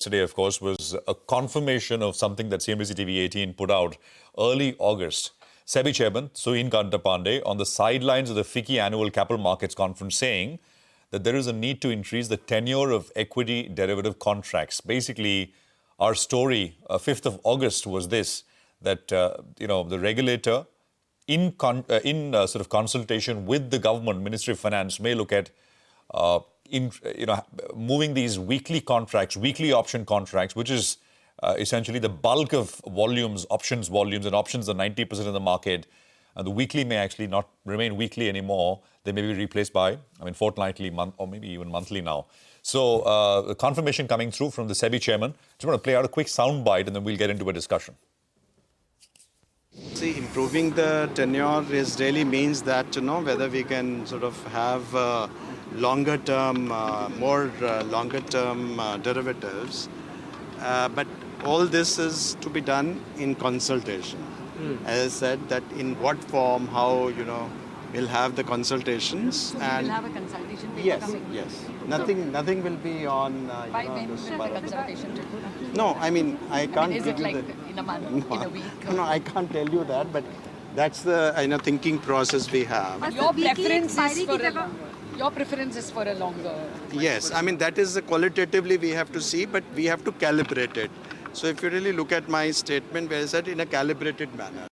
Today, of course, was a confirmation of something that CNBC-TV18 put out early August. Sebi chairman Suin Pandey on the sidelines of the FICCI annual capital markets conference saying that there is a need to increase the tenure of equity derivative contracts. Basically, our story, 5th of August, was this, that, the regulator, in sort of consultation with the government, Ministry of Finance, may look at moving these weekly contracts, weekly option contracts, which is essentially the bulk of volumes, options volumes, and options are 90% of the market. And the weekly may actually not remain weekly anymore. They may be replaced by, fortnightly, or maybe even monthly now. So the confirmation coming through from the Sebi chairman. Just want to play out a quick sound bite and then we'll get into a discussion. See, improving the tenure really means that, whether we can sort of have longer term, more longer term derivatives. But all this is to be done in consultation. As I said, that in what form, how, we'll have the consultations. So and we'll have a consultation paper coming? Yes. Nothing will be on... By when will the consultation take? No, I can't is give it like you the... in a month, in a week? No, I can't tell you that, but that's the thinking process we have. But your preference is for a longer. Your preference is for a longer. Yes, that is qualitatively we have to see, but we have to calibrate it. So if you really look at my statement, where I said in a calibrated manner.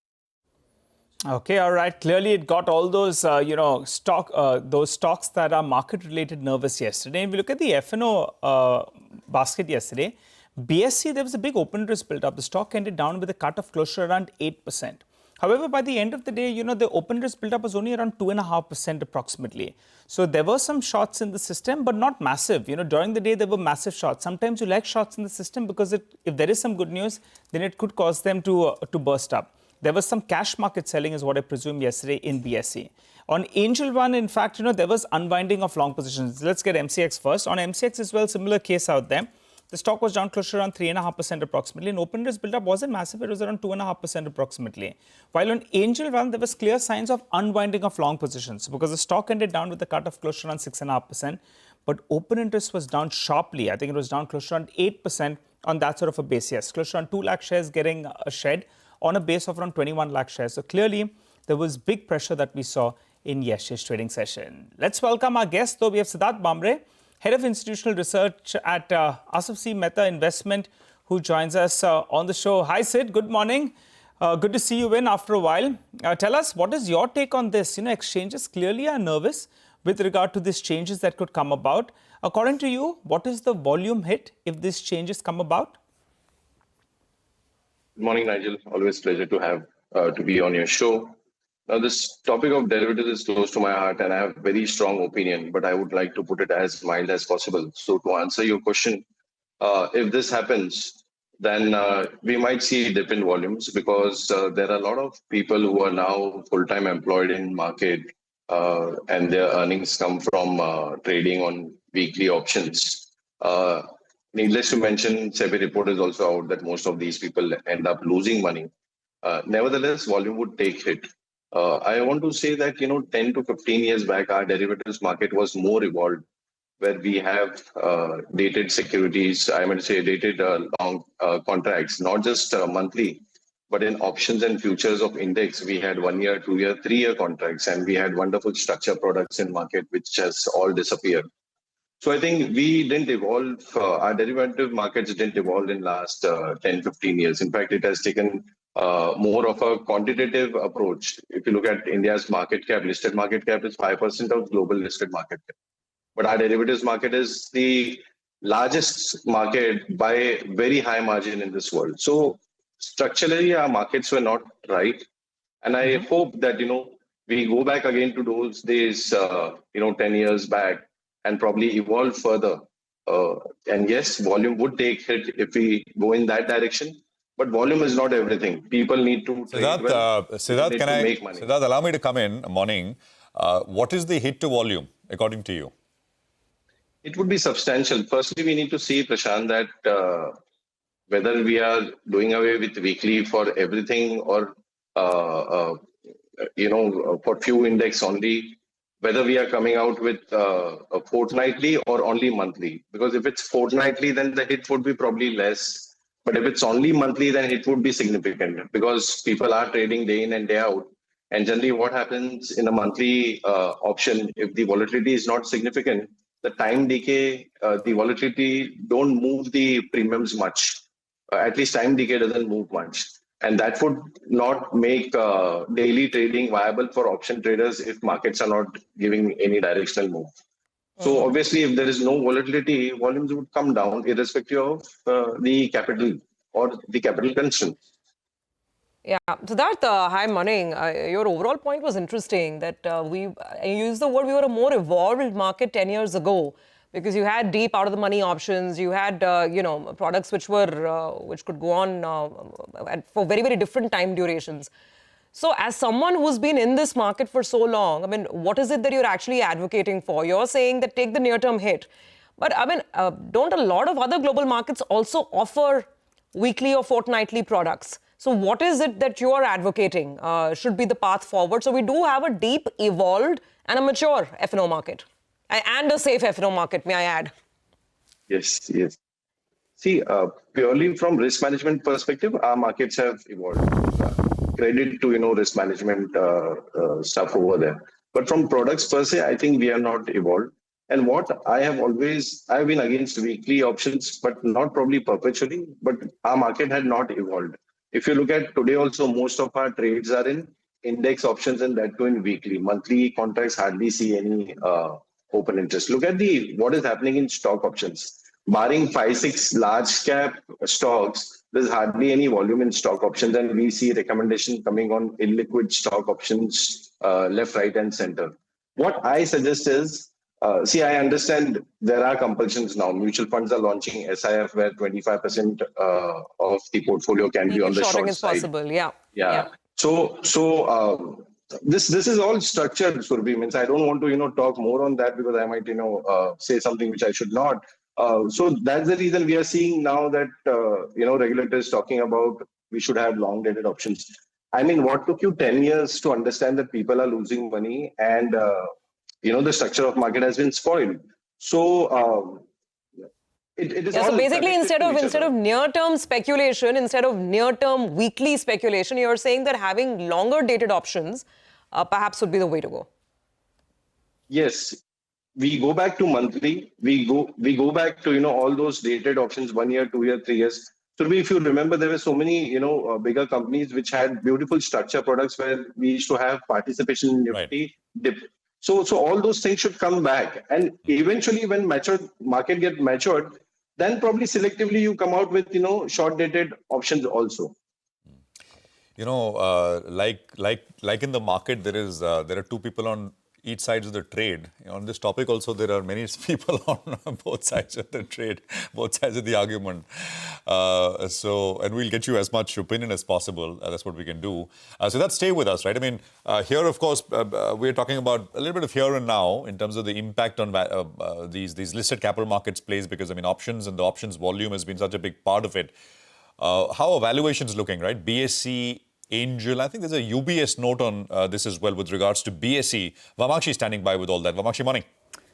Okay, all right. Clearly, it got all those, those stocks that are market-related nervous yesterday. If we look at the F&O basket yesterday, BSE, there was a big open interest built up. The stock ended down with a cut of close to around 8%. However, by the end of the day, the open interest built up was only around 2.5% approximately. So there were some shorts in the system, but not massive. During the day, there were massive shorts. Sometimes you like shorts in the system because if there is some good news, then it could cause them to burst up. There was some cash market selling is what I presume yesterday in BSE. On Angel One, in fact, there was unwinding of long positions. Let's get MCX first. On MCX as well, similar case out there. The stock was down close to around 3.5% approximately. And open interest build-up wasn't massive. It was around 2.5% approximately. While on Angel One, there was clear signs of unwinding of long positions because the stock ended down with a cut of close to around 6.5%. But open interest was down sharply. I think it was down close to around 8% on that sort of a base. Yes, close to around 2 lakh shares getting a shed on a base of around 21 lakh shares. So clearly, there was big pressure that we saw in yesterday's trading session. Let's welcome our guest, though. We have Siddarth Bhamre, Head of Institutional Research at Asit Mehta Investment, who joins us on the show. Hi, Sid. Good morning. Good to see you in after a while. Tell us, what is your take on this? Exchanges clearly are nervous with regard to these changes that could come about. According to you, what is the volume hit if these changes come about? Good morning, Nigel. Always pleasure to have to be on your show. Now, this topic of derivatives is close to my heart, and I have very strong opinion, but I would like to put it as mild as possible. So, to answer your question, if this happens, then we might see a dip in volumes because there are a lot of people who are now full-time employed in market, and their earnings come from trading on weekly options. Needless to mention, Sebi report is also out that most of these people end up losing money. Nevertheless, volume would take hit. I want to say that, 10 to 15 years back, our derivatives market was more evolved, where we have dated securities, I might say dated long contracts, not just monthly, but in options and futures of index, we had 1 year, 2 year, 3 year contracts, and we had wonderful structure products in market, which has all disappeared. So I think we didn't evolve, our derivative markets didn't evolve in last 10, 15 years. In fact, it has taken more of a quantitative approach. If you look at India's market cap, listed market cap is 5% of global listed market cap. But our derivatives market is the largest market by very high margin in this world. So structurally, our markets were not right. And I hope that, we go back again to those days, 10 years back, and probably evolve further. And yes, volume would take hit if we go in that direction. But volume is not everything. People need to trade well. Siddarth, allow me to come in. Morning. What is the hit to volume, according to you? It would be substantial. Firstly, we need to see, Prashant, that whether we are doing away with weekly for everything or, for few index only. whether we are coming out with a fortnightly or only monthly. Because if it's fortnightly, then the hit would be probably less. But if it's only monthly, then it would be significant because people are trading day in and day out. And generally, what happens in a monthly option, if the volatility is not significant, the time decay, the volatility don't move the premiums much. At least time decay doesn't move much. And that would not make daily trading viable for option traders if markets are not giving any directional move. So obviously, if there is no volatility, volumes would come down irrespective of the capital or the capital constraints. Yeah, Siddarth, hi, morning. Your overall point was interesting that you used the word we were a more evolved market 10 years ago because you had deep out of the money options, you had products which could go on for very, very different time durations. So as someone who's been in this market for so long, I mean, what is it that you're actually advocating for? You're saying that take the near-term hit. But I mean, don't a lot of other global markets also offer weekly or fortnightly products? So what is it that you are advocating should be the path forward? So we do have a deep, evolved and a mature F&O market. And a safe F&O market, may I add? Yes, yes. See, purely from risk management perspective, our markets have evolved. Credit to risk management stuff over there. But from products per se, I think we have not evolved. And what I've been against weekly options, but not probably perpetually, but our market had not evolved. If you look at today also, most of our trades are in index options and that too in weekly. Monthly contracts hardly see any open interest. Look at what is happening in stock options. Barring 5-6 large cap stocks, there's hardly any volume in stock options, and we see recommendation coming on illiquid stock options left, right, and center. What I suggest is, I understand there are compulsions now. Mutual funds are launching SIF where 25% of the portfolio can be on the short is side. Possible, yeah. So this is all structured, Surabhi. Means I don't want to talk more on that because I might say something which I should not. So that's the reason we are seeing now that regulators talking about we should have long dated options. I mean, what took you 10 years to understand that people are losing money and the structure of market has been spoiled. So it is all so basically, instead of near-term speculation, instead of near-term weekly speculation, you're saying that having longer dated options perhaps would be the way to go. Yes. We go back to monthly. We go back to all those dated options, 1 year, 2 year, 3 years. So if you remember, there were so many bigger companies which had beautiful structure products where we used to have participation in Nifty dip. So all those things should come back, and eventually when market get matured, then probably selectively you come out with short dated options also. Like in the market, there are two people on each sides of the trade. On this topic also, there are many people on both sides of the trade, both sides of the argument. And we'll get you as much opinion as possible. That's what we can do. So that stay with us, right? I mean, here, of course, we're talking about a little bit of here and now in terms of the impact on these listed capital markets plays, because, I mean, options and the options volume has been such a big part of it. How are valuations looking, right? BSE, Angel, I think there's a UBS note on this as well with regards to BSE. Vamakshi standing by with all that. Vamakshi, morning.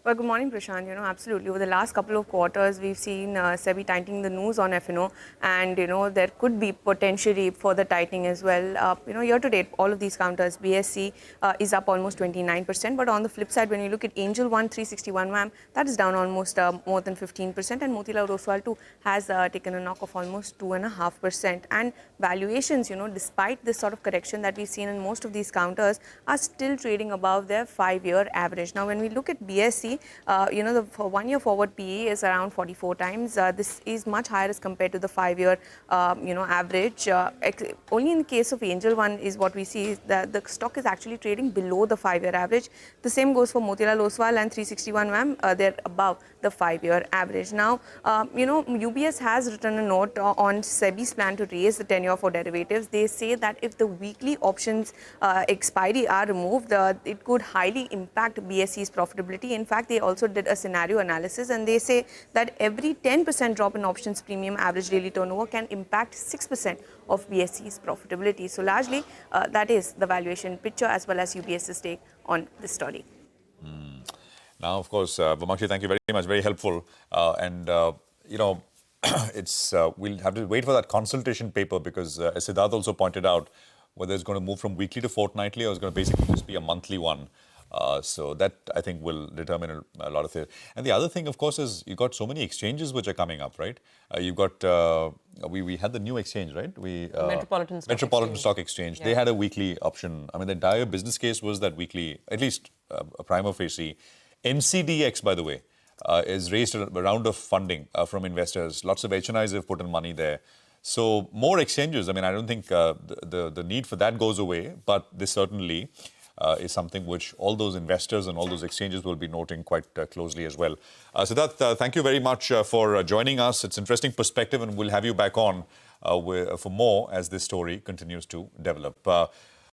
Well, good morning, Prashant. Absolutely. Over the last couple of quarters, we've seen Sebi tightening the news on F&O, and there could be potentially further tightening as well. Year to date, all of these counters, BSE is up almost 29%, but on the flip side, when you look at Angel 1, 361 MAM, that is down almost more than 15%, and Motilal Oswal too has taken a knock of almost 2.5%. And valuations, despite this sort of correction that we've seen in most of these counters, are still trading above their 5-year average. Now, when we look at BSE, the 1 year forward PE is around 44 times. This is much higher as compared to the 5-year, average. Only in the case of Angel One is what we see is that the stock is actually trading below the 5-year average. The same goes for Motilal Oswal and 361 MAM. They're above the 5-year average. Now, UBS has written a note on Sebi's plan to raise the tenure for derivatives. They say that if the weekly options expiry are removed, it could highly impact BSE's profitability. In fact, they also did a scenario analysis, and they say that every 10% drop in options premium average daily turnover can impact 6% of BSE's profitability. So largely, that is the valuation picture as well as UBS's take on this story. Now, of course, Vamakshi, thank you very much. Very helpful. It's we'll have to wait for that consultation paper because, as Siddarth also pointed out, whether it's going to move from weekly to fortnightly or it's going to basically just be a monthly one. So that, I think, will determine a lot of it. And the other thing, of course, is you've got so many exchanges which are coming up, right? You've got, we had the new exchange, right? Metropolitan Stock Exchange. Yeah. They had a weekly option. I mean, the entire business case was that weekly, at least a prima facie. NCDX, by the way, is raised a round of funding from investors. Lots of HNIs have put in money there. So more exchanges. I mean, I don't think the need for that goes away, but this certainly is something which all those investors and all those exchanges will be noting quite closely as well. Siddarth, thank you very much for joining us. It's interesting perspective, and we'll have you back on for more as this story continues to develop.